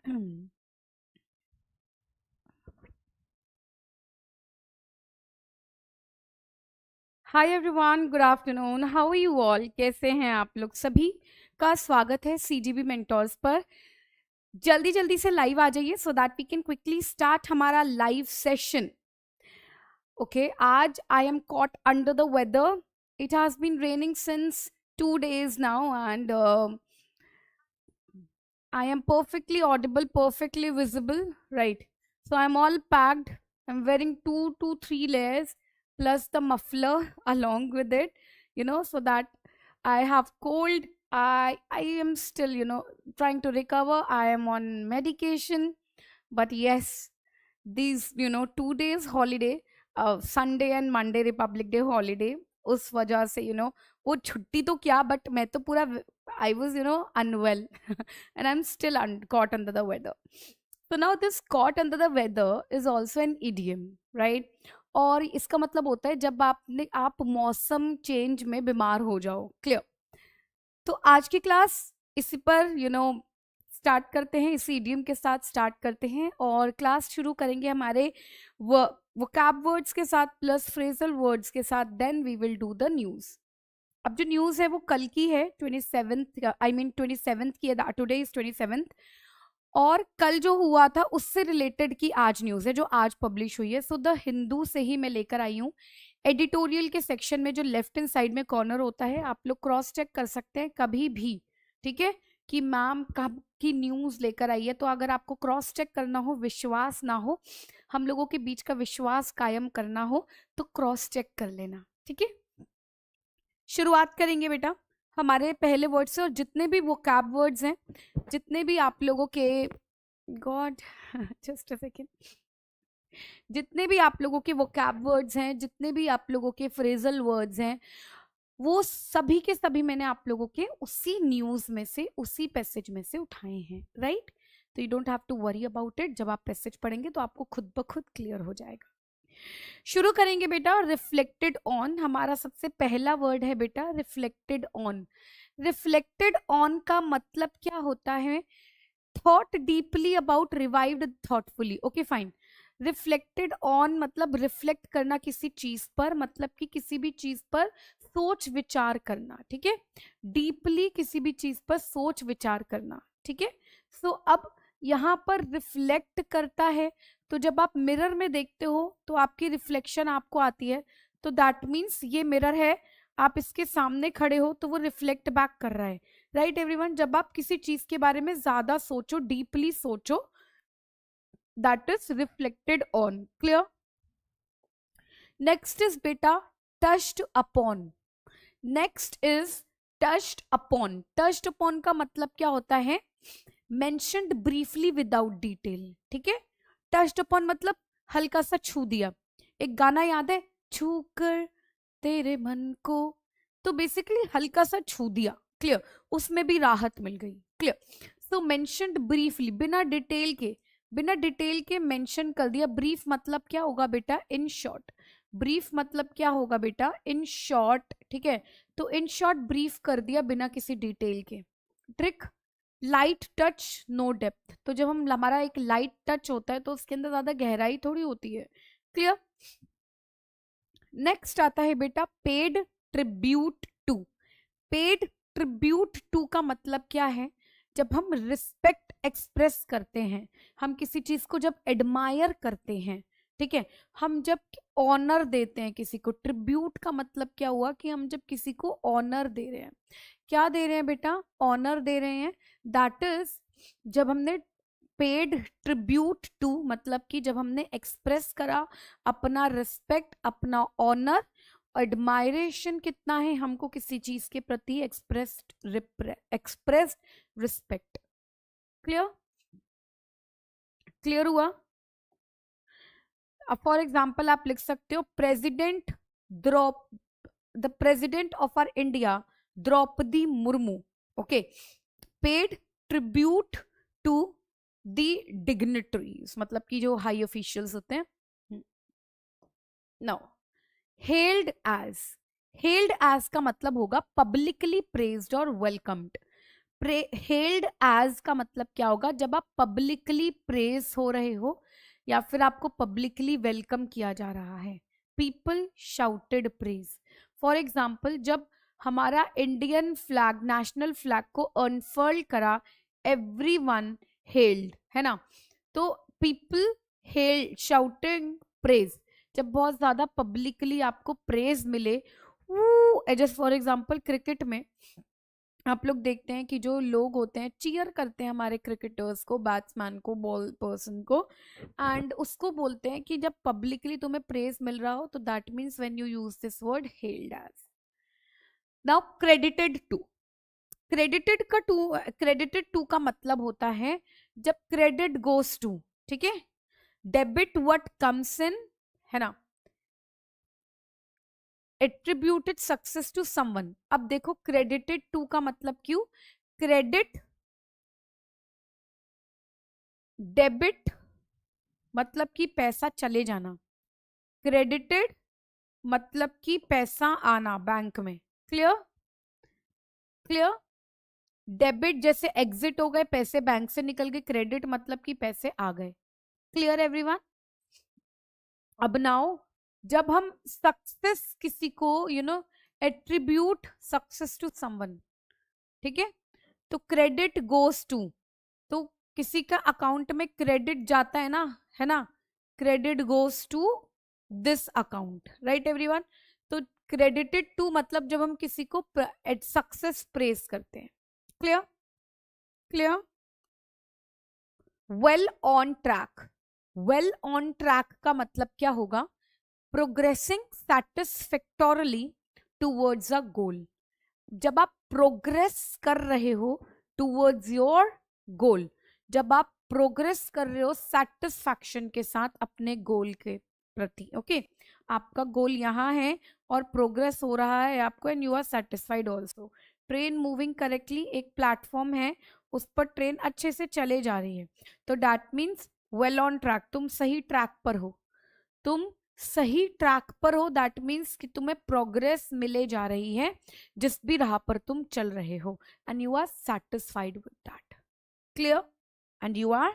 Hi everyone, good afternoon. How are you all? कैसे हैं आप लोग? सभी का स्वागत है सीजीबी मेंटोर्स पर। जल्दी जल्दी से लाइव आ जाइए so that we can quickly start हमारा लाइव सेशन। ओके, आज I am caught under the weather. It has been raining since 2 days now and I am perfectly audible, perfectly visible, right? So I'm all packed. I'm wearing 2 to 3 layers plus the muffler along with it, so that I have cold. I am still, trying to recover. I am on medication, but yes, these 2 days holiday, Sunday and Monday Republic Day holiday, उस वजह से वो छुट्टी तो क्या, but मैं तो पूरा I was unwell and I'm still caught under the weather. So now this caught under the weather is also an idiom, right? और इसका मतलब होता है जब आप मौसम चेंज में बीमार हो जाओ. क्लियर? तो आज की क्लास इसी पर स्टार्ट करते हैं, इसी इडियम के साथ स्टार्ट करते हैं और क्लास शुरू करेंगे हमारे वोकैब वर्ड्स के साथ प्लस फ्रेजल वर्ड्स के साथ. Then we will do the news. अब जो न्यूज़ है वो कल की है, 27th, आई मीन 27th की है. Today is 27th. और कल जो हुआ था उससे रिलेटेड की आज न्यूज़ है जो आज पब्लिश हुई है. सो द हिंदू से ही मैं लेकर आई हूँ. एडिटोरियल के सेक्शन में जो लेफ्ट हैंड साइड में कॉर्नर होता है, आप लोग क्रॉस चेक कर सकते हैं कभी भी, ठीक है, कि मैम कब की न्यूज़ लेकर आई है. तो अगर आपको क्रॉस चेक करना हो, विश्वास ना हो, हम लोगों के बीच का विश्वास कायम करना हो, तो क्रॉस चेक कर लेना. ठीक है, शुरुआत करेंगे बेटा हमारे पहले वर्ड से. और जितने भी वोकैब वर्ड्स हैं, जितने भी आप लोगों के गॉड जस्ट अ सेकेंड, जितने भी आप लोगों के वोकैब वर्ड्स हैं, जितने भी आप लोगों के फ्रेजल वर्ड्स हैं, वो सभी के सभी मैंने आप लोगों के उसी न्यूज में से, उसी पैसेज में से उठाए हैं, राइट? तो you don't have to worry about it. जब आप पैसेज पढ़ेंगे तो आपको खुद ब खुद क्लियर हो जाएगा. शुरू करेंगे बेटा. रिफ्लेक्टेड ऑन हमारा सबसे पहला वर्ड है बेटा, रिफ्लेक्टेड ऑन. रिफ्लेक्टेड ऑन का मतलब क्या होता है? Thought deeply about, revived thoughtfully. Okay fine. Reflected on मतलब रिफ्लेक्ट करना किसी चीज पर, मतलब कि किसी भी चीज पर सोच विचार करना. ठीक है, डीपली किसी भी चीज पर सोच विचार करना. ठीक है. सो अब यहाँ पर रिफ्लेक्ट करता है, तो जब आप मिरर में देखते हो तो आपकी रिफ्लेक्शन आपको आती है, तो दैट मीन्स ये मिरर है, आप इसके सामने खड़े हो तो वो रिफ्लेक्ट बैक कर रहा है. Right everyone? जब आप किसी चीज के बारे में ज्यादा सोचो, डीपली सोचो, that is reflected on. Clear? Next is बेटा touched upon. Next is touched upon. Touched upon का मतलब क्या होता है? Mentioned briefly without detail. ठीक है, टच्ड अपॉन मतलब हल्का सा छू दिया. एक गाना याद है, छू कर तेरे मन को, तो बेसिकली हल्का सा छू दिया. क्लियर? उसमें भी राहत मिल गई. क्लियर? सो मेंशन्ड ब्रीफली, बिना डिटेल के, बिना डिटेल के मेंशन कर दिया. ब्रीफ मतलब क्या होगा बेटा? In short. ब्रीफ मतलब क्या होगा बेटा? In short. ठीक है, तो इन शॉर्ट ब्रीफ कर दिया बिना किसी डिटेल के. Trick, light touch no depth. तो जब हम, हमारा एक लाइट टच होता है तो उसके अंदर ज्यादा गहराई थोड़ी होती है. क्लियर? नेक्स्ट आता है बेटा paid tribute to. Paid tribute to का मतलब क्या है? जब हम रिस्पेक्ट एक्सप्रेस करते हैं, हम किसी चीज को जब एडमायर करते हैं, ठीक है, हम जब ऑनर देते हैं किसी को. ट्रिब्यूट का मतलब क्या हुआ? कि हम जब किसी को ऑनर दे रहे हैं. क्या दे रहे हैं बेटा? ऑनर दे रहे हैं. दैट इज जब हमने पेड ट्रिब्यूट टू, मतलब कि जब हमने एक्सप्रेस करा अपना रिस्पेक्ट, अपना ऑनर, एडमायरेशन कितना है हमको किसी चीज के प्रति, एक्सप्रेस्ड रिस्पेक्ट. क्लियर? क्लियर हुआ? अब फॉर एग्जाम्पल आप लिख सकते हो president the president of our India Draupadi Murmu, okay, paid tribute to the dignitaries, मतलब कि जो हाई ऑफिशियल्स होते हैं. Now held as. Held as का मतलब होगा पब्लिकली प्रेज्ड और वेलकम्ड. हेल्ड एज का मतलब क्या होगा? जब आप पब्लिकली प्रेज हो रहे हो या फिर आपको पब्लिकली वेलकम किया जा रहा है. People shouted praise. For example, जब हमारा इंडियन फ्लैग, नेशनल फ्लैग को अनफर्ल करा, एवरीवन हेल्ड, है ना? तो पीपल हेल्ड, शाउटिंग प्रेज. जब बहुत ज्यादा पब्लिकली आपको प्रेज मिले, जस्ट फॉर एग्जाम्पल क्रिकेट में आप लोग देखते हैं कि जो लोग होते हैं चीयर करते हैं हमारे क्रिकेटर्स को, बैट्समैन को, बॉल पर्सन को, एंड उसको बोलते हैं कि जब पब्लिकली तुम्हें प्रेज मिल रहा हो तो that means when you use this word held as. Now credited to. Credited to का मतलब होता है जब क्रेडिट गोस टू, ठीक है? डेबिट व्हाट कम्स इन, है ना? Attributed success to someone. अब देखो क्रेडिटेड टू का मतलब क्यों? क्रेडिट, डेबिट मतलब कि पैसा चले जाना, क्रेडिटेड मतलब कि पैसा आना बैंक में. क्लियर? क्लियर? डेबिट जैसे एग्जिट हो गए, पैसे बैंक से निकल गए, क्रेडिट मतलब कि पैसे आ गए. Clear everyone? अब नाउ जब हम सक्सेस किसी को एट्रीब्यूट सक्सेस टू समवन, ठीक है? तो क्रेडिट गोस टू, तो किसी का अकाउंट में क्रेडिट जाता है ना, है ना? Credit goes to this account, right everyone? तो क्रेडिटेड टू मतलब जब हम किसी को सक्सेस प्रेज करते हैं. Clear? Clear? Well on track. Well on track का मतलब क्या होगा? Progressing satisfactorily towards a goal. जब आप प्रोग्रेस कर रहे हो टूवर्ड्स योर गोल, जब आप प्रोग्रेस कर रहे हो सेटिस्फैक्शन के साथ अपने गोल के प्रति. ओके, आपका गोल यहाँ है और प्रोग्रेस हो रहा है आपको, and you are satisfied also. Train moving correctly, एक प्लेटफॉर्म है उस पर ट्रेन अच्छे से चले जा रही है, तो that means well on track. तुम सही ट्रैक पर हो, तुम सही ट्रैक पर हो. दैट मीन्स कि तुम्हें प्रोग्रेस मिले जा रही है जिस भी राह पर तुम चल रहे हो, and you are satisfied with that. Clear? And you are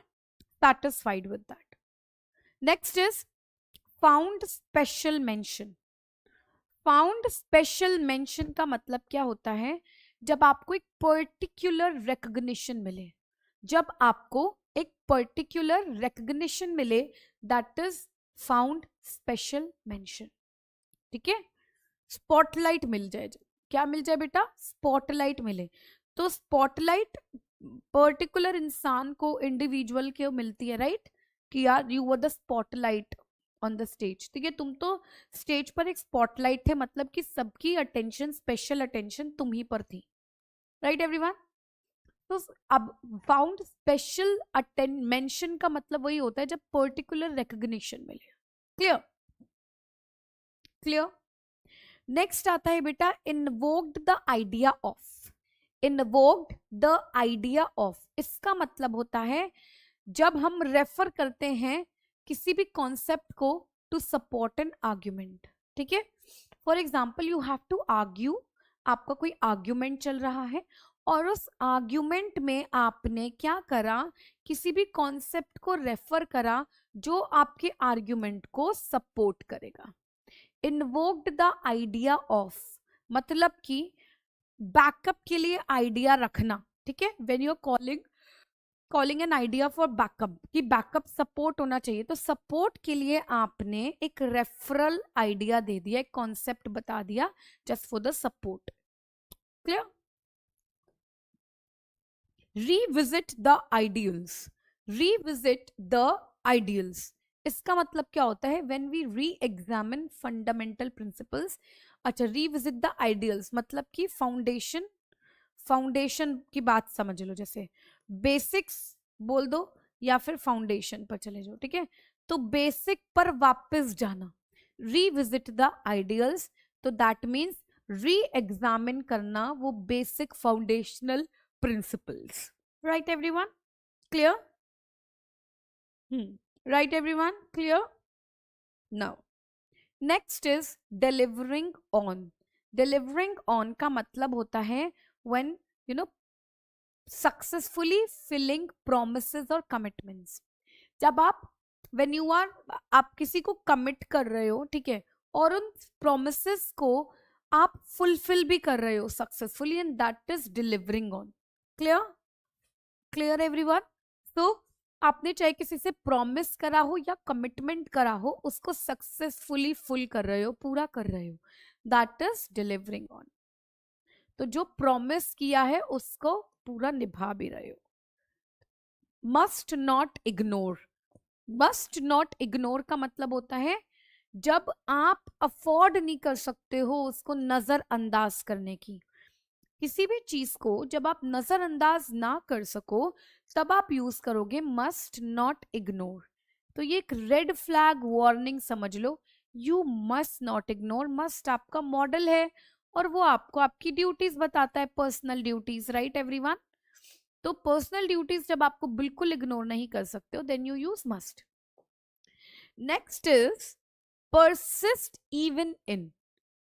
satisfied with that. Next is found special mention. Found special mention का मतलब क्या होता है? जब आपको एक पर्टिकुलर रिकग्निशन मिले, जब आपको एक पर्टिकुलर रिकग्निशन मिले, that is found special mention. ठीक है? स्पॉटलाइट मिल जाए. क्या मिल जाए बेटा? स्पॉटलाइट मिले. तो स्पॉटलाइट पर्टिकुलर इंसान को, इंडिविजुअल को मिलती है, राइट? कि यार you were the spotlight on the stage. ठीक है, तुम तो स्टेज पर एक स्पॉटलाइट थे, मतलब कि सबकी अटेंशन, स्पेशल अटेंशन तुम ही पर थी. Right everyone? तो अब फाउंड स्पेशल मेंशन का मतलब वही होता है जब पर्टिकुलर रिकग्निशन मिले. क्लियर? क्लियर? नेक्स्ट आता है बेटा invoked the idea of. Invoked the idea of, इसका मतलब होता है जब हम रेफर करते हैं किसी भी कॉन्सेप्ट को टू सपोर्ट एन आर्ग्यूमेंट. ठीक है? For example you have to argue. आपका कोई आर्ग्यूमेंट चल रहा है और उस आर्ग्यूमेंट में आपने क्या करा? किसी भी कॉन्सेप्ट को रेफर करा जो आपके आर्ग्यूमेंट को सपोर्ट करेगा. इन्वोक्ड द आइडिया ऑफ मतलब कि बैकअप के लिए आइडिया रखना. ठीक है? When you are calling an idea for backup, कि बैकअप सपोर्ट होना चाहिए, तो सपोर्ट के लिए आपने एक रेफरल आइडिया दे दिया, एक कॉन्सेप्ट बता दिया just for the support. Clear? Revisit the ideals. Revisit the ideals, इसका मतलब क्या होता है? व्हेन वी री एग्जामिन फंडामेंटल प्रिंसिपल्स. अच्छा, रीविजिट द आइडियल्स मतलब कि फाउंडेशन की बात समझ लो, जैसे बेसिक्स बोल दो या फिर फाउंडेशन पर चले जाओ. ठीक है? तो बेसिक पर वापस जाना, रीविजिट द आइडियल्स, तो दैट मीन्स री एग्जामिन करना वो basic foundational principles. Right everyone? Clear? Right everyone? Clear? Now next is delivering on. Delivering on का मतलब होता है व्हेन सक्सेसफुली फिलिंग प्रोमिसेस और कमिटमेंट्स। जब आप व्हेन यू आर, आप किसी को कमिट कर रहे हो, ठीक है, और उन प्रोमिसेस को आप फुलफिल भी कर रहे हो successfully, and that is delivering on. Clear? Clear everyone? तो आपने चाहे किसी से प्रॉमिस करा हो या कमिटमेंट करा हो, उसको सक्सेसफुली फुल कर रहे हो, पूरा कर रहे हो, दैट इज डिलीवरिंग ऑन। तो जो प्रॉमिस किया है उसको पूरा निभा भी रहे हो। Must not ignore. Must not ignore का मतलब होता है जब आप अफोर्ड नहीं कर सकते हो उसको नजरअंदाज करने की। किसी भी चीज को जब आप नजरअंदाज ना कर सको तब आप यूज करोगे मस्ट नॉट इग्नोर। तो ये एक रेड फ्लैग वार्निंग समझ लो। You must not ignore. Must आपका मॉडल है और वो आपको आपकी ड्यूटीज बताता है, पर्सनल ड्यूटीज, राइट एवरीवन? तो पर्सनल ड्यूटीज जब आपको बिल्कुल इग्नोर नहीं कर सकते हो then you use must. Next is persist even in.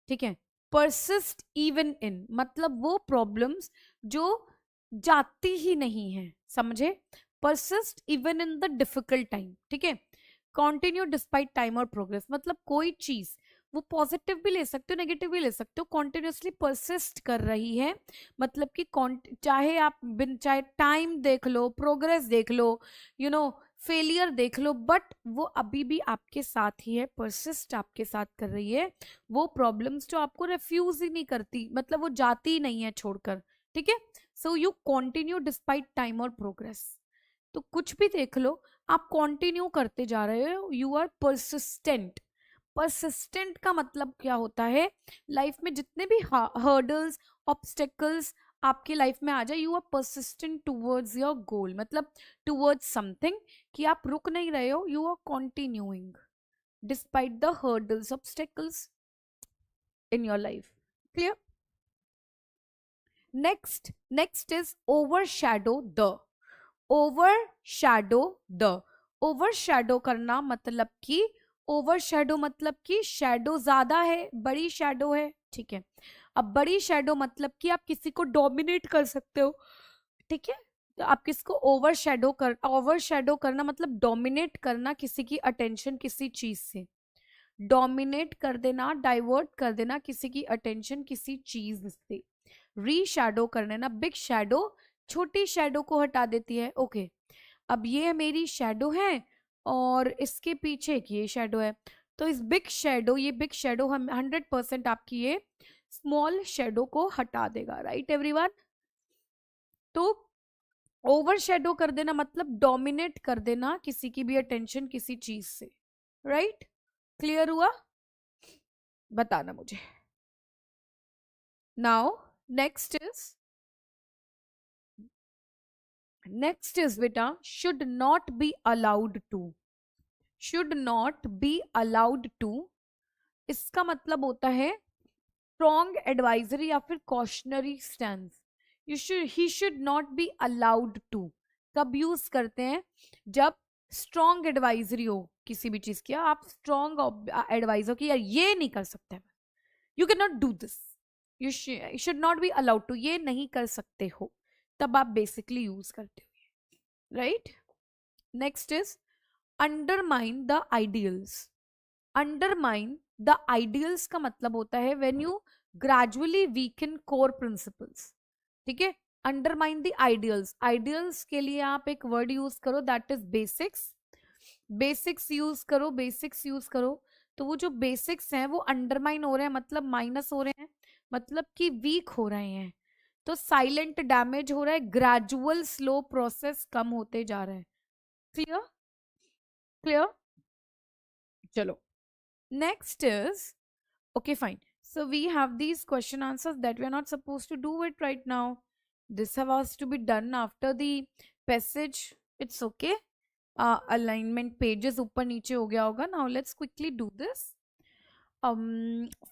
ठीक है, परसिस्ट इवन इन मतलब वो प्रॉब्लम्स जो जाती ही नहीं है, समझे? Persist even in the difficult time. ठीक है, कॉन्टिन्यू डिस्पाइट टाइम और प्रोग्रेस मतलब कोई चीज वो पॉजिटिव भी ले सकते हो, नेगेटिव भी ले सकते हो, कॉन्टिन्यूसली परसिस्ट कर रही है। मतलब कि चाहे आप चाहे टाइम देख लो, प्रोग्रेस देख लो, यू नो फेलियर देख लो, बट वो अभी भी आपके साथ ही है, परसिस्ट आपके साथ कर रही है। वो प्रॉब्लम्स जो आपको रिफ्यूज ही नहीं करती, मतलब वो जाती ही नहीं है छोड़कर। ठीक है, so you continue despite time और प्रोग्रेस। तो कुछ भी देख लो, आप कॉन्टिन्यू करते जा रहे हो, यू आर परसिस्टेंट। परसिस्टेंट का मतलब क्या होता है? लाइफ में जितने भी हर्डल्स, ऑब्स्टेकल्स आपके लाइफ में आ जाए, you are persistent towards your goal, मतलब टूवर्ड्स समथिंग, कि आप रुक नहीं रहे हो, you are continuing despite the hurdles, obstacles in your life. Clear? Next is overshadow the. Overshadow the. Overshadow करना मतलब कि, ओवरशैडो मतलब कि शैडो ज्यादा है, बड़ी शैडो है। ठीक है, अब बड़ी शैडो मतलब कि आप किसी को डोमिनेट कर सकते हो। ठीक है, तो आप किसको ओवरशैडो करना मतलब डोमिनेट करना किसी की अटेंशन किसी चीज से, डोमिनेट कर देना, डाइवर्ट कर देना किसी की अटेंशन किसी चीज से। रीशैडो कर देना, बिग शैडो छोटी शैडो को हटा देती है। ओके, अब ये मेरी शैडो है और इसके पीछे की ये शैडो है, तो इस बिग शैडो, ये बिग शैडो हम 100% आपकी ये स्मॉल शैडो को हटा देगा, राइट एवरीवन? तो ओवर शैडो कर देना मतलब डोमिनेट कर देना किसी की भी अटेंशन किसी चीज से, राइट? क्लियर हुआ? बताना मुझे। नाउ नेक्स्ट इज बेटा should not be allowed to. Should not be allowed to, इसका मतलब होता है स्ट्रॉन्ग एडवाइजरी या फिर cautionary stance. He should not be allowed to कब यूज करते हैं? जब स्ट्रॉन्ग एडवाइजरी हो किसी भी चीज की, आप स्ट्रॉन्ग एडवाइज हो कि यार ये नहीं कर सकते, you can not do this, you should not be allowed to, ये नहीं कर सकते हो, तब आप बेसिकली यूज करते हो, right? Next is undermine the ideals. Undermine the ideals का मतलब होता है when you gradually weaken core principles. ठीक है, अंडरमाइन द आइडियल्स। आइडियल्स के लिए आप एक वर्ड यूज करो that is basics. Basics use करो, बेसिक्स यूज करो। तो वो जो बेसिक्स हैं वो अंडरमाइन हो रहे हैं, मतलब माइनस हो रहे हैं, मतलब कि वीक हो रहे हैं। तो साइलेंट डैमेज हो रहा है, ग्रेजुअल स्लो प्रोसेस कम होते जा रहा है। क्लियर? क्लियर? चलो, next is, okay fine, so we have these question answers that we are not supposed to do it right now. This has to be done after the passage. It's okay. Alignment pages ऊपर नीचे हो गया होगा. Now let's quickly do this.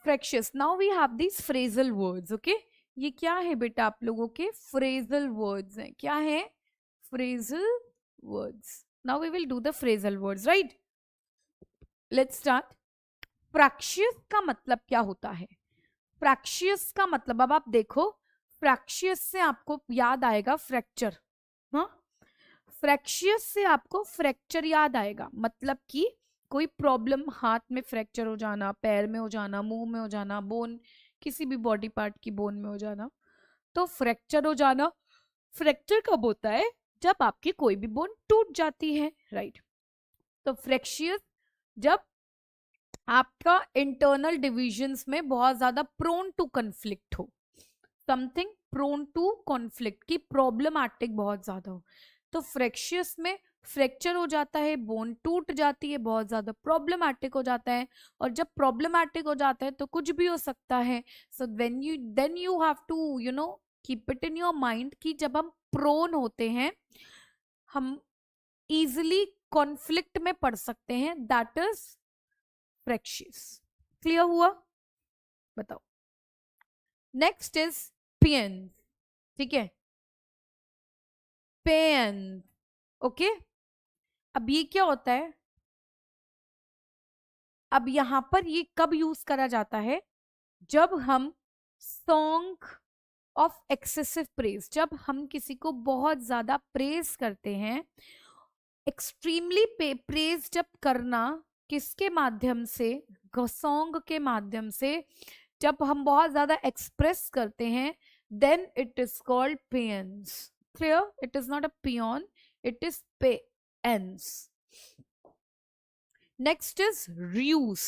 Fractious. Now we have these phrasal words. Okay, ये क्या है बेटा? आप लोगों के phrasal words हैं. क्या है? Phrasal words. Now we will do the phrasal words, right? Let's start. Fractious का मतलब क्या होता है? फ्रैक्शियस का मतलब, अब आप देखो, फ्रैक्शियस से आपको याद आएगा फ्रैक्चर, हाँ, फ्रैक्शियस से आपको फ्रैक्चर याद आएगा, मतलब कि कोई प्रॉब्लम, हाथ में फ्रैक्चर हो जाना, पैर में हो जाना, मुंह में हो जाना, बोन, किसी भी बॉडी पार्ट की बोन में हो जाना, तो फ्रैक्चर हो जाना। फ्रैक्चर कब होता है? जब आपकी कोई भी बोन टूट जाती है, राइट। तो फ्रैक्शियस जब आपका इंटरनल डिविजन्स में बहुत ज्यादा प्रोन टू कन्फ्लिक्ट हो, समथिंग प्रोन टू कॉन्फ्लिक्ट की प्रॉब्लमैटिक बहुत ज्यादा हो, तो फ्रैक्शियस में फ्रैक्चर हो जाता है, बोन टूट जाती है, बहुत ज्यादा प्रॉब्लमैटिक हो जाता है। और जब प्रॉब्लमैटिक हो जाता है तो कुछ भी हो सकता है। So then you have to keep it in your mind कि जब हम प्रोन होते हैं हम इजिली कॉन्फ्लिक्ट में पड़ सकते हैं, दैट इज फ्रैक्शियस। क्लियर हुआ? बताओ। नेक्स्ट इज पेन, ठीक है, पेन, ओके। अब ये क्या होता है? अब यहां पर ये कब यूज करा जाता है? जब हम सॉन्ग ऑफ एक्सेसिव प्रेज, जब हम किसी को बहुत ज्यादा प्रेज करते हैं, एक्सट्रीमली प्रेज जब करना, किसके माध्यम से? सॉन्ग के माध्यम से, जब हम बहुत ज्यादा एक्सप्रेस करते हैं, then it is called paeans. Clear? It is not a peon, it is paeans. Next is reuse.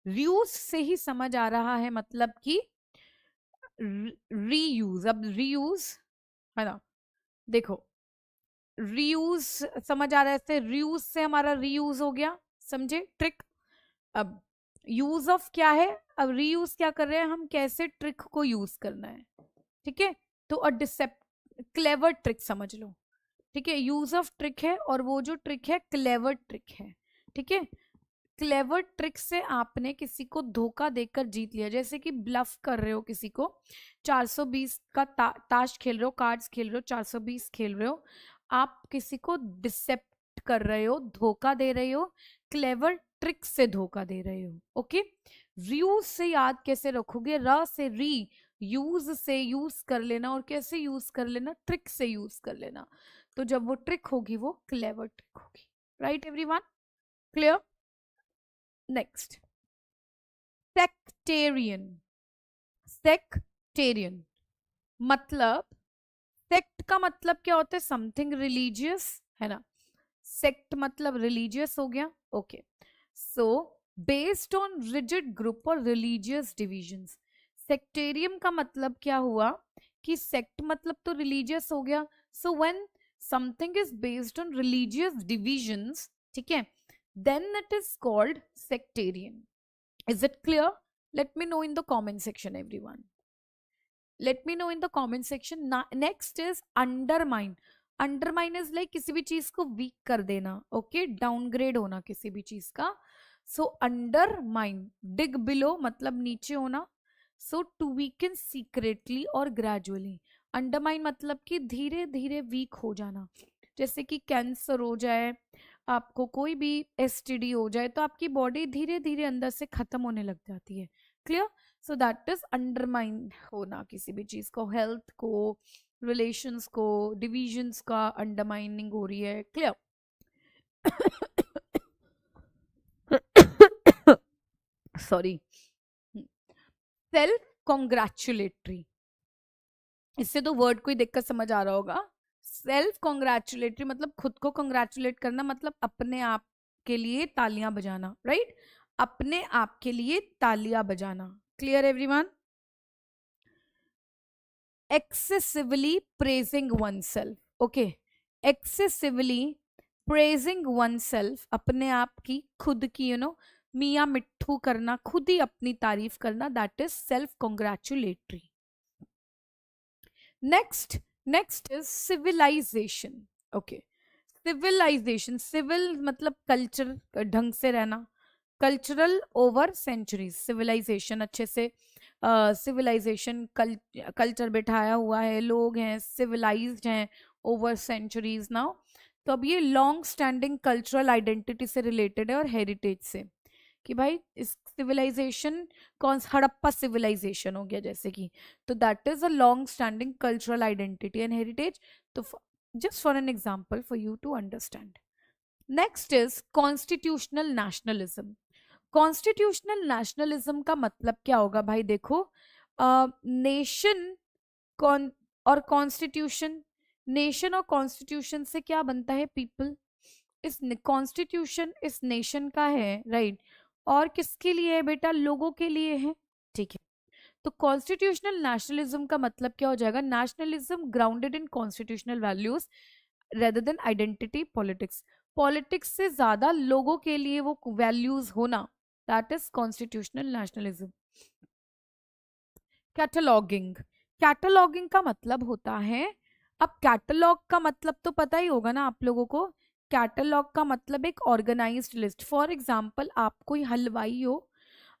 Reuse से ही समझ आ रहा है, मतलब कि रीयूज। अब रीयूज है ना, देखो रीयूज समझ आ रहा है, ऐसे रीयूज से हमारा रीयूज हो गया, समझे ट्रिक। अब यूज ऑफ क्या है? अब रीयूज क्या कर रहे हैं हम, कैसे ट्रिक को यूज करना है, ठीक है। तो अ क्लेवर ट्रिक समझ लो, ठीक है। यूज ऑफ ट्रिक है और वो जो ट्रिक है क्लेवर ट्रिक है, ठीक है। क्लेवर ट्रिक से आपने किसी को धोखा देकर जीत लिया, जैसे कि ब्लफ कर रहे हो किसी को, 420 का ताश खेल रहे हो, कार्ड्स खेल रहे हो, 420 खेल रहे हो, आप किसी को डिसेप्ट कर रहे हो, धोखा दे रहे हो, क्लेवर ट्रिक से धोखा दे रहे हो, ओके। यूज से याद कैसे रखोगे? र से री, यूज से यूज कर लेना, और कैसे यूज कर लेना? ट्रिक से यूज कर लेना। तो जब वो ट्रिक होगी वो क्लेवर ट्रिक होगी, right everyone? Clear? Next, sectarian. Sectarian मतलब, सेक्ट का मतलब क्या होता है? समथिंग रिलीजियस, है ना। सेक्ट मतलब रिलीजियस हो गया, okay. So based on rigid group और रिलीजियस डिविजन्स। सेक्टेरियम का मतलब क्या हुआ कि सेक्ट मतलब तो रिलीजियस हो गया, so when something is based on religious divisions, ठीक है, then it is called sectarian. Is it clear? Let me know in the comment section, everyone. Let me know in the comment section. Next is undermine. Undermine is like किसी भी चीज को week कर देना, okay, downgrade होना किसी भी चीज का। सो undermine, dig below मतलब नीचे होना, सो टू वीकन सीक्रेटली और ग्रेजुअली। अंडरमाइन मतलब कि धीरे धीरे वीक हो जाना, जैसे कि कैंसर हो जाए, आपको कोई भी एसटीडी हो जाए, तो आपकी बॉडी धीरे धीरे अंदर से खत्म होने लग जाती है। Clear? So that is undermine होना किसी भी चीज को, हेल्थ को, रिलेशंस को, डिविजन्स का अंडरमाइनिंग हो रही है। क्लियर? सॉरी। सेल्फ कॉन्ग्रेचुलेटरी, इससे तो वर्ड को ही देखकर समझ आ रहा होगा। सेल्फ कॉन्ग्रेचुलेटरी मतलब खुद को कॉन्ग्रेचुलेट करना, मतलब अपने आप के लिए तालियां बजाना, राइट? अपने आप के लिए तालियां बजाना। Clear everyone? Excessively praising one self, okay. Excessively praising one self, अपने आप की, खुद की, मियाँ मिट्ठू करना, खुद ही अपनी तारीफ करना, that is self congratulatory. Next is civilisation, okay. Civilisation, civil मतलब कल्चर, ढंग से रहना, कल्चरल ओवर सेंचुरीज। सिविलाइजेशन अच्छे से, सिविलाइजेशन कल्चर बिठाया हुआ है, लोग हैं सिविलाइज्ड हैं ओवर सेंचुरीज नाउ। तो अब ये लॉन्ग स्टैंडिंग कल्चरल आइडेंटिटी से रिलेटेड है और हेरिटेज से, कि भाई इस सिविलाइजेशन कौन सा हड़प्पा सिविलाइजेशन हो गया जैसे कि, तो that is a long standing cultural identity and heritage. तो just for an example for you to understand. Next is constitutional nationalism. Constitutional nationalism का मतलब क्या होगा भाई? देखो, नेशन कौन और कॉन्स्टिट्यूशन, नेशन और कॉन्स्टिट्यूशन से क्या बनता है? पीपल. इस कॉन्स्टिट्यूशन इस नेशन का है, राइट, और किसके लिए है बेटा? लोगों के लिए है. ठीक है. तो कॉन्स्टिट्यूशनल नेशनलिज्म का मतलब क्या हो जाएगा? Nationalism grounded in constitutional values rather than identity politics. Politics से ज्यादा लोगों के लिए वो वैल्यूज होना, that is constitutional nationalism. Cataloguing. Cataloguing का मतलब होता है, अब कैटलॉग का मतलब तो पता ही होगा ना आप लोगों को. कैटलॉग का मतलब एक ऑर्गेनाइज्ड लिस्ट. फॉर एग्जाम्पल, आप कोई हलवाई हो,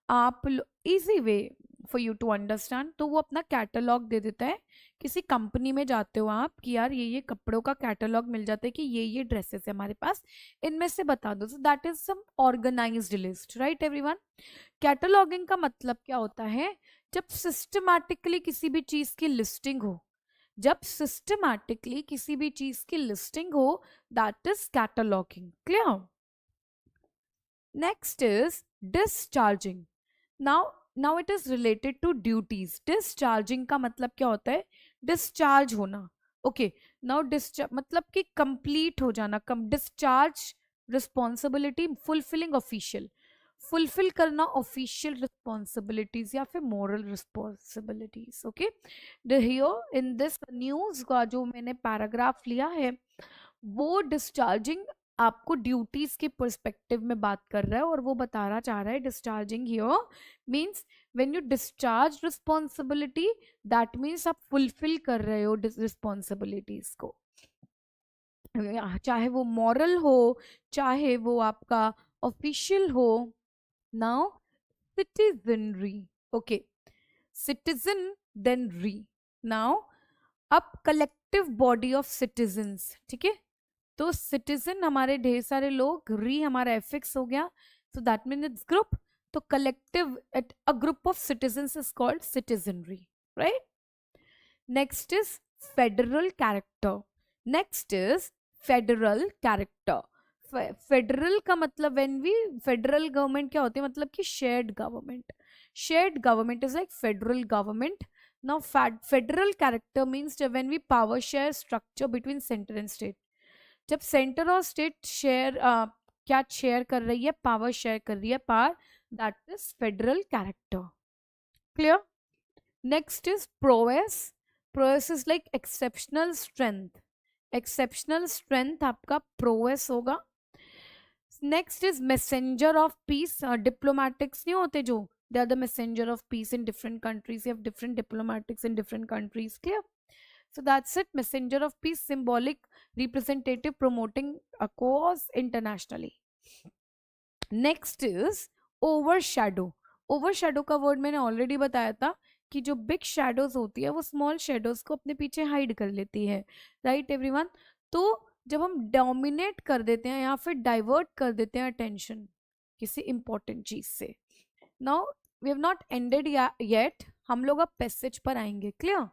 आप easy way for you to understand, तो वो अपना कैटलॉग दे देता है. किसी कंपनी में जाते हो आप कि यार ये कपड़ों का कैटलॉग मिल जाता है कि ये ड्रेसेस है हमारे पास, इनमें से बता दो. So that is some organised list, right everyone. Cataloguing का मतलब क्या होता है? जब सिस्टमैटिकली किसी भी चीज की लिस्टिंग हो, जब सिस्टमैटिकली किसी भी चीज की लिस्टिंग हो, that is cataloguing. Clear? Next is discharging. Now it is related to duties. Discharging का मतलब क्या होता है? डिस्चार्ज होना. ओके. नाउ डिस्चार्ज मतलब कि कंप्लीट हो जाना. Discharge responsibility, fulfilling official, fulfil करना ऑफिशियल रिस्पॉन्सिबिलिटीज या फिर moral responsibilities. Okay. Here in this news का जो मैंने पैराग्राफ लिया है, वो डिस्चार्जिंग आपको ड्यूटीज के पर्सपेक्टिव में बात कर रहा है, और वो बताना चाह रहा है discharging here means when you discharge responsibility, that means आप फुलफिल कर रहे हो रिस्पॉन्सिबिलिटीज को, चाहे वो मॉरल हो, चाहे वो आपका ऑफिशियल हो. Now citizenry. Okay. Citizen then री. नाउ अब कलेक्टिव बॉडी ऑफ सिटीजन्स. ठीक है. तो सिटीजन हमारे ढेर सारे लोग, री हमारा एफिक्स हो गया, so that mean it's group. तो collective at a group of citizens is called citizenry, right. Next is federal character. Next is federal character. Federal का मतलब व्हेन वी, फेडरल गवर्नमेंट क्या होती है? मतलब कि shared government. Shared government is like federal government. Now federal character means when we power share structure between centre and state. जब centre और state share क्या शेयर कर रही है? पावर शेयर कर रही है, power, that is federal character. Clear? Next is prowess. Prowess is like exceptional strength. Exceptional strength आपका प्रोएस होगा. Next is messenger of peace. Diplomatics नहीं होते जो, they are the messenger of peace in different countries. You have different diplomatics in different countries. Clear? So that's it. Messenger of peace, symbolic representative promoting a cause internationally. Next is overshadow. Overshadow का word मैंने already बताया था कि जो big shadows होती है वो small shadows को अपने पीछे हाइड कर लेती है, राइट एवरीवन. तो जब हम डोमिनेट कर देते हैं या फिर डाइवर्ट कर देते हैं अटेंशन किसी इंपॉर्टेंट चीज से. Now we have not ended yet, हम लोग अब पैसेज पर आएंगे. क्लियर?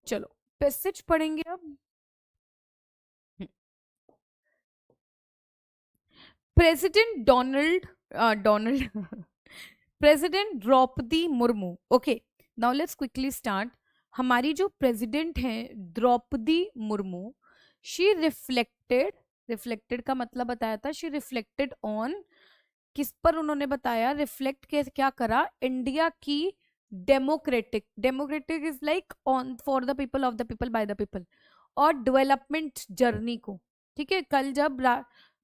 चलो पैसेज पढ़ेंगे अब. President Donald president Draupadi Murmu. Okay. Now let's quickly start. हमारी जो प्रेसिडेंट हैं Draupadi Murmu, she reflected. Reflected का मतलब बताया था, शी रिफ्लेक्टेड ऑन, किस पर उन्होंने बताया? रिफ्लेक्ट के क्या करा? इंडिया की democratic. Democratic is like on for the people, of the people, by the people, और डेवलपमेंट जर्नी को. ठीक है. कल जब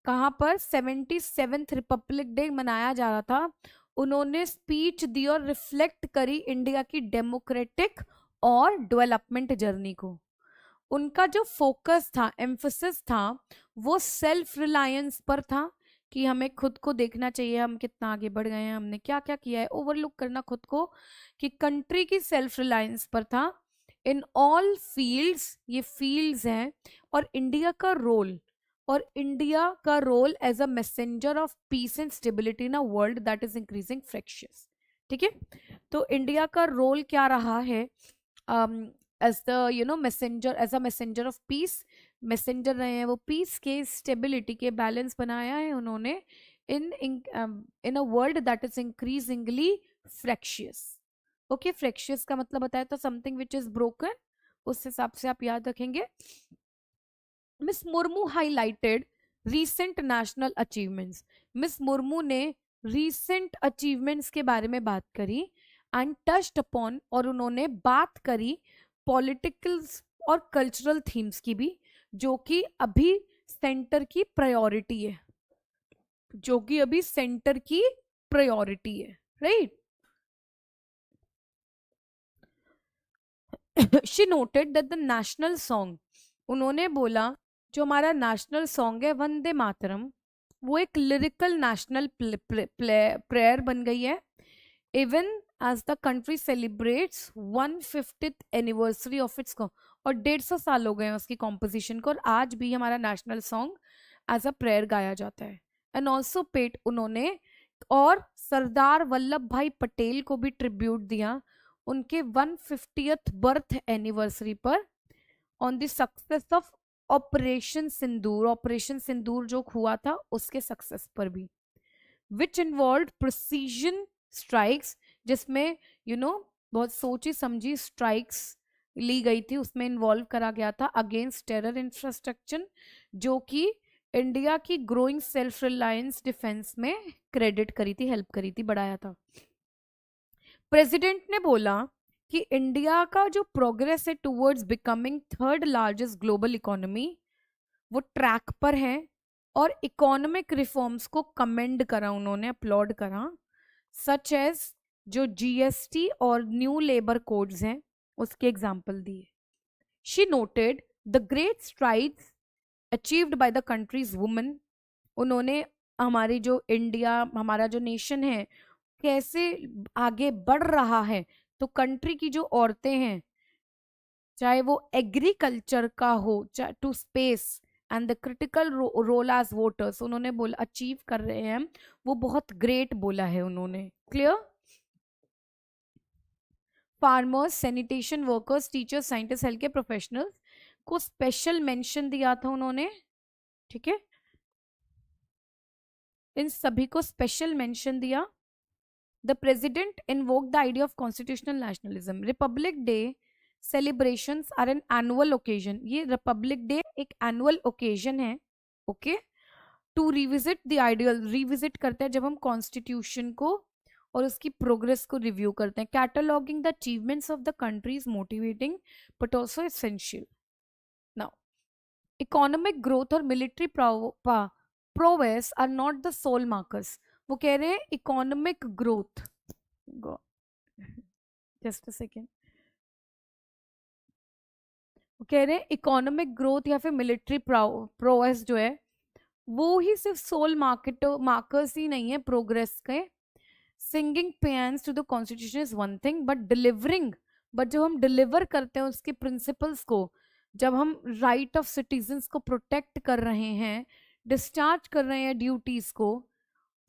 कहाँ पर 77th रिपब्लिक डे मनाया जा रहा था, उन्होंने स्पीच दी और रिफ्लेक्ट करी इंडिया की डेमोक्रेटिक और डेवलपमेंट जर्नी को. उनका जो फोकस था, एम्फोसिस था, वो सेल्फ रिलायंस पर था कि हमें खुद को देखना चाहिए हम कितना आगे बढ़ गए हैं, हमने क्या क्या किया है, ओवरलुक करना खुद को, कि कंट्री की सेल्फ रिलायंस पर था इन ऑल फील्ड्स. ये फील्ड्स हैं. और इंडिया का रोल, और इंडिया का role as a messenger of peace and stability in a world that is increasing fractious. ठीक है, तो इंडिया का रोल क्या रहा है as the messenger, as a messenger of peace, messenger रहे हैं वो पीस के, स्टेबिलिटी के, बैलेंस बनाया है उन्होंने in in a world that is increasingly fractious. Okay, fractious का मतलब बताया था समथिंग विच इज ब्रोकन, उस हिसाब से आप याद रखेंगे। Miss Murmu highlighted recent national achievements, miss Murmu ने रीसेंट अचीवमेंट्स के बारे में बात करी एंड टच्ड अपॉन, और उन्होंने बात करी पॉलिटिकल और कल्चरल थीम्स की भी, जो कि अभी सेंटर की प्रायोरिटी है, जो कि अभी सेंटर की प्रायोरिटी है, right. She noted that the national song, उन्होंने बोला जो हमारा नेशनल सॉन्ग है वंदे मातरम, वो एक लिरिकल नेशनल प्रेयर बन गई है। Even as the country celebrates 150th anniversary of its, और 150 साल हो गए हैं उसकी कॉम्पोजिशन को, और आज भी हमारा national song as a prayer गाया जाता है। एंड ऑल्सो पेट उन्होंने और सरदार वल्लभ भाई पटेल को भी ट्रिब्यूट दिया उनके 150th बर्थ एनिवर्सरी पर, on the success of operation Sindoor, operation Sindoor जो हुआ था उसके सक्सेस पर भी, विच इन्वॉल्व प्रिसीजन स्ट्राइक्स, जिसमें बहुत सोची समझी स्ट्राइक्स ली गई थी, उसमें इन्वॉल्व करा गया था अगेंस्ट टेरर इंफ्रास्ट्रक्चर, जो कि इंडिया की ग्रोइंग सेल्फ रिलायंस डिफेंस में क्रेडिट करी थी, हेल्प करी थी, बढ़ाया था। प्रेसिडेंट ने बोला कि इंडिया का जो प्रोग्रेस है towards becoming third largest global economy, वो ट्रैक पर है, और इकोनॉमिक रिफॉर्म्स को कमेंड करा उन्होंने, अपलॉड करा, सच एज जो जीएसटी और न्यू लेबर कोड्स हैं उसके एग्जाम्पल दिए। She noted the great strides achieved by the countries women, उन्होंने हमारी जो इंडिया, हमारा जो नेशन है कैसे आगे बढ़ रहा है, तो कंट्री की जो औरतें हैं, चाहे वो एग्रीकल्चर का हो, चाहे to space and the critical role as voters, उन्होंने बोला अचीव कर रहे हैं, वो बहुत ग्रेट बोला है उन्होंने। Clear. Farmers, sanitation workers, teachers, scientist, health care professionals को स्पेशल मेंशन दिया था उन्होंने। ठीक है, इन सभी को स्पेशल मेंशन दिया। The president invoke the idea of constitutional nationalism, republic day celebrations are an annual occasion, ये रिपब्लिक डे एक एनुअल ओकेजन है, okay, to revisit the ideal, revisit करते हैं जब हम कॉन्स्टिट्यूशन को और उसकी प्रोग्रेस को रिव्यू करते हैं, cataloguing the achievements of the country is motivating but also essential. Now economic growth और military prowess are not the sole markers, वो कह रहे हैं economic growth, just a second, वो कह रहे हैं इकोनॉमिक ग्रोथ या फिर मिलिट्री प्रोवेस जो है वो ही सिर्फ सोल मार्कर्स ही नहीं है प्रोग्रेस के। Singing paeans to the constitution is one thing, but delivering, but जब हम डिलीवर करते हैं उसके प्रिंसिपल्स को, जब हम राइट ऑफ सिटीजन्स को प्रोटेक्ट कर रहे हैं, डिस्चार्ज कर रहे हैं ड्यूटीज को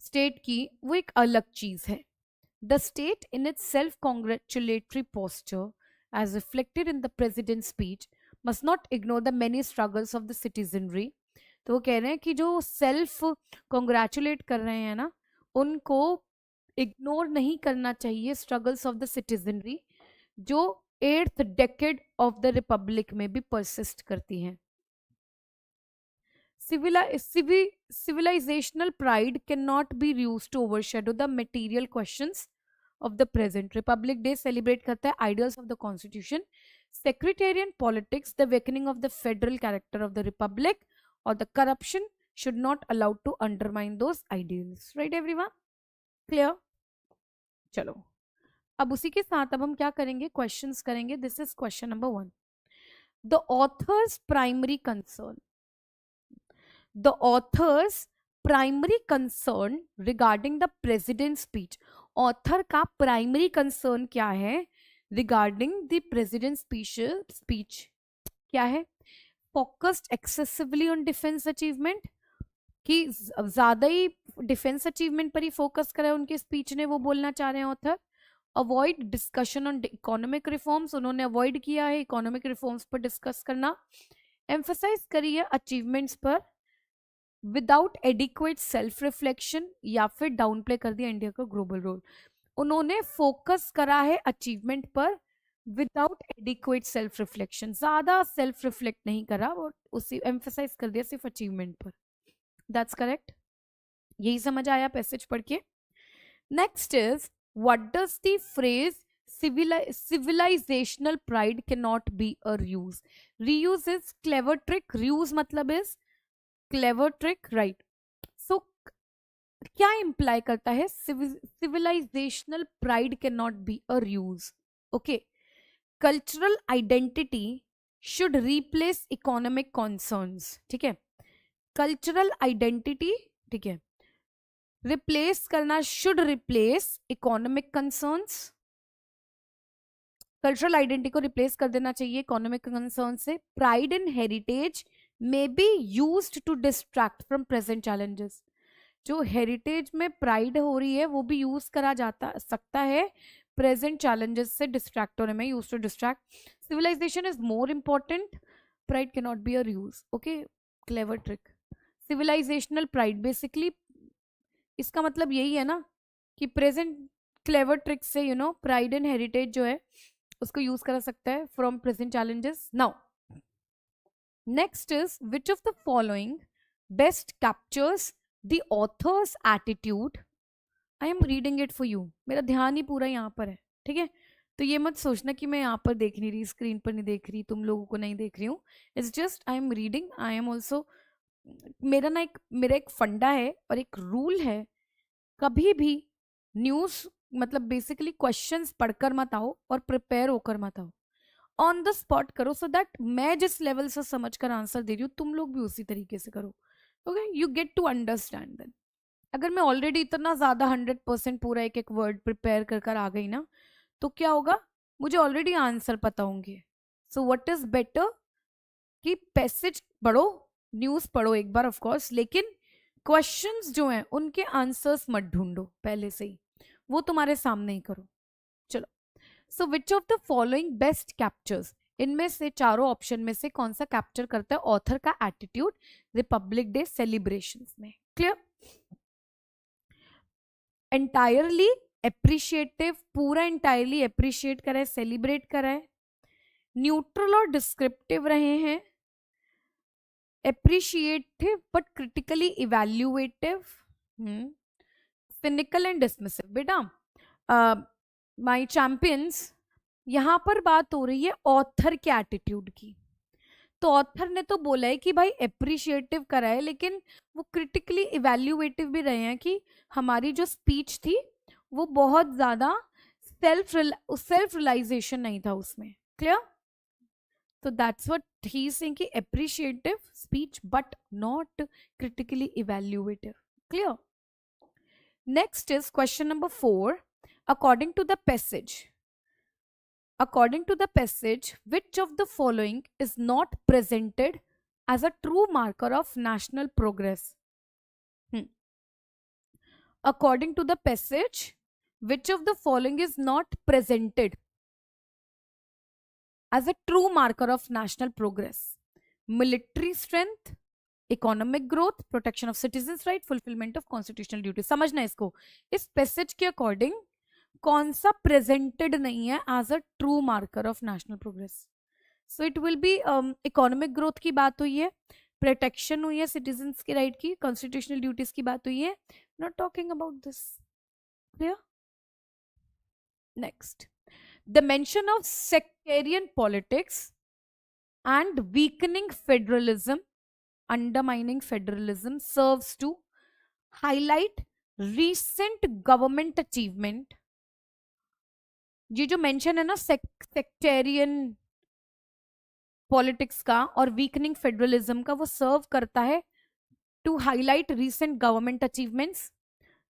स्टेट की, वो एक अलग चीज है। The state in its self congratulatory posture as reflected in the president's speech must not ignore the many struggles of the citizenry, तो वो कह रहे हैं कि जो सेल्फ कॉन्ग्रेचुलेट कर रहे हैं ना, उनको इग्नोर नहीं करना चाहिए स्ट्रगल्स ऑफ द सिटीजनरी, जो 8th decade of the Republic में भी परसिस्ट करती हैं। Civilizational pride cannot be used to overshadow the material questions of the present. Republic Day celebrate करता है ideals of the Constitution, sectarian politics, the weakening of the federal character of the republic, or the corruption should not allowed to undermine those ideals. Right everyone? Clear? चलो, अब उसी के साथ अब हम क्या करेंगे, क्वेश्चंस करेंगे। This is question number 1। The author's primary concern, the author's primary concern regarding the president's speech, author का primary concern क्या है regarding the president's speech क्या है? Focused excessively on defence achievement, कि ज्यादा ही डिफेंस अचीवमेंट पर ही focus करा है उनके स्पीच ने, वो बोलना चाह रहे हैं author. Avoid discussion on economic reforms, उन्होंने अवॉइड किया है इकोनॉमिक रिफॉर्म्स पर डिस्कस करना. एम्फसाइज करी है अचीवमेंट्स पर विदाउट एडिक्वेट सेल्फ रिफ्लेक्शन, या फिर डाउन प्ले कर दिया इंडिया का ग्लोबल रोल. उन्होंने फोकस करा है अचीवमेंट पर विदाउट एडिक्वेट सेल्फ रिफ्लेक्शन, ज्यादा सेल्फ रिफ्लेक्ट नहीं करा और उसी एम्फसाइज कर दिया सिर्फ अचीवमेंट पर. That's correct. यही समझ आया पैसेज पढ़ के. Next is what does the phrase civilizational pride cannot be a reuse. Reuse is clever trick. Reuse मतलब is clever trick, right? So क्या imply करता है civilizational pride cannot be a reuse? Okay. Cultural identity should replace economic concerns. ठीक है. Cultural identity, ठीक है, replace करना, should replace economic concerns. Cultural identity को रिप्लेस कर देना चाहिए इकोनॉमिक कंसर्न से. Pride in heritage may be used to distract from present challenges. जो हेरिटेज में प्राइड हो रही है वो भी यूज करा जाता सकता है प्रेजेंट चैलेंजेस से डिस्ट्रैक्ट होने में, use to distract. Civilization is more important, pride can not be a use. Okay, clever trick. Civilizational pride basically इसका मतलब यही है ना कि प्रेजेंट क्लेवर ट्रिक से प्राइड एंड हेरिटेज जो है उसको यूज करा सकता है from present challenges. Now next is which of the following best captures the author's attitude. I am reading it for you. मेरा ध्यान ही पूरा यहाँ पर है, ठीक है. तो ये मत सोचना कि मैं यहाँ पर देख नहीं रही, स्क्रीन पर नहीं देख रही, तुम लोगों को नहीं देख रही हूँ. It's just I am reading. I am also, मेरा एक फंडा है और एक रूल है, कभी भी न्यूज मतलब बेसिकली क्वेश्चंस पढ़कर मत आओ और प्रिपेयर होकर मत आओ, ऑन द स्पॉट करो, सो दैट मैं जिस लेवल से समझकर आंसर दे रही हूँ तुम लोग भी उसी तरीके से करो. Okay, you get to understand then. अगर मैं ऑलरेडी इतना ज्यादा 100% पूरा एक एक वर्ड प्रिपेयर कर आ गई ना, तो क्या होगा, मुझे ऑलरेडी आंसर पता होंगे. सो व्हाट इज बेटर कि पैसेज पढ़ो, न्यूज पढ़ो एक बार ऑफ कोर्स, लेकिन क्वेश्चंस जो हैं उनके आंसर्स मत ढूंढो पहले से ही, वो तुम्हारे सामने ही करो. चलो, so which of the following best captures, इनमें से चारों ऑप्शन में से कौन सा कैप्चर करता है ऑथर का एटीट्यूड रिपब्लिक डे सेलिब्रेशंस में. क्लियर. एंटायरली एप्रिशिएटिव, पूरा एंटायरली एप्रिशिएट कराए, सेलिब्रेट कराए. न्यूट्रल और डिस्क्रिप्टिव रहे हैं. Appreciative but critically evaluative. Cynical and dismissive. बेटा माय चैंपियंस, यहां पर बात हो रही है ऑथर के एटीट्यूड की. तो ऑथर ने तो बोला है कि भाई एप्रिशिएटिव करा है, लेकिन वो क्रिटिकली इवैल्यूएटिव भी रहे हैं कि हमारी जो स्पीच थी वो बहुत ज्यादा सेल्फ रियलाइजेशन नहीं था उसमें. Clear. So that's what he's saying कि appreciative speech but not critically evaluative. Clear? Next is question number 4. According to the passage, which of the following is not presented as a true marker of national progress? According to the passage, which of the following is not presented as a true marker of national progress? Military strength, economic growth, protection of citizens' right, fulfillment of constitutional duties. समझना इसको, इस passage के according कौन सा presented नहीं है as a true marker of national progress. So it will be economic growth की बात हुई है, प्रोटेक्शन हुई है सिटीजन्स के राइट की, कॉन्स्टिट्यूशनल ड्यूटीज की बात हुई है. Not talking about this. Clear. Next, the mention of sectarian politics and weakening federalism, undermining federalism, serves to highlight recent government achievement. ये जो मेंशन है ना सेक्टेरियन पॉलिटिक्स का और वीकनिंग फेडरलिज्म का, वो सर्व करता है to highlight recent government achievements,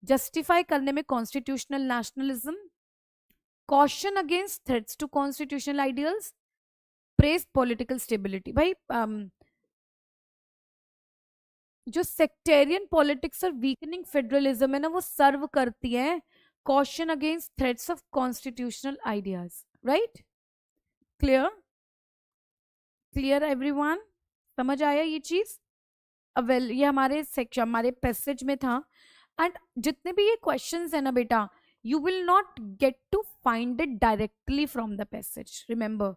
justify करने में constitutional nationalism, caution against threats to constitutional ideals, praise political stability. भाई जो सेक्टेरियन पॉलिटिक्स और वीकनिंग फेडरलिज्म है ना, वो सर्व करती है caution against threats of constitutional ideas. Right? Clear? Clear everyone? समझ आया ये चीज? अब वेल, ये हमारे सेक्शन, हमारे पैसेज में था. एंड जितने भी ये क्वेश्चंस है ना बेटा, you will not get to find it directly from the passage. Remember,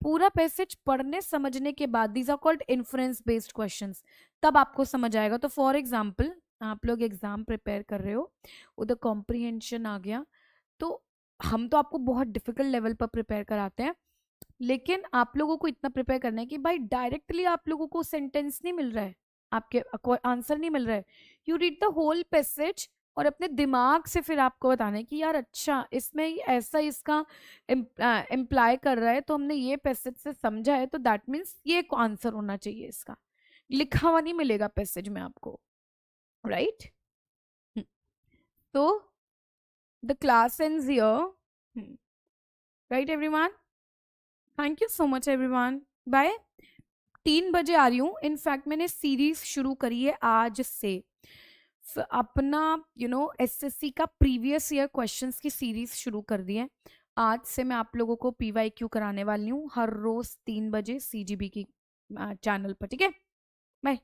पूरा पैसेज पढ़ने समझने के बाद, these are called inference based questions, तब आपको समझ आएगा. तो फॉर एग्जाम्पल, आप लोग एग्जाम प्रिपेयर कर रहे हो, उधर कॉम्प्रिहेंशन आ गया, तो हम तो आपको बहुत डिफिकल्ट लेवल पर प्रिपेयर कराते हैं, लेकिन आप लोगों को इतना प्रिपेयर करना है कि भाई डायरेक्टली आप लोगों को सेंटेंस नहीं मिल रहा है, आपके आंसर नहीं मिल रहा है. You read the whole passage और अपने दिमाग से फिर आपको बताना है कि यार अच्छा, इसमें ऐसा इसका इम्प्लाई कर रहा है, तो हमने ये पैसेज से समझा है, तो दैट मीन्स ये आंसर होना चाहिए इसका. लिखा हुआ नहीं मिलेगा पैसेज में आपको. राइट? तो the class ends here. Right everyone? Thank you so much everyone. Bye. 3 बजे आ रही हूँ. इनफैक्ट मैंने सीरीज शुरू करी है आज से, अपना एसएससी का प्रीवियस ईयर क्वेश्चंस की सीरीज शुरू कर दी है. आज से मैं आप लोगों को पीवाईक्यू कराने वाली हूँ हर रोज 3 बजे सीजीबी की चैनल पर. ठीक है? बाय.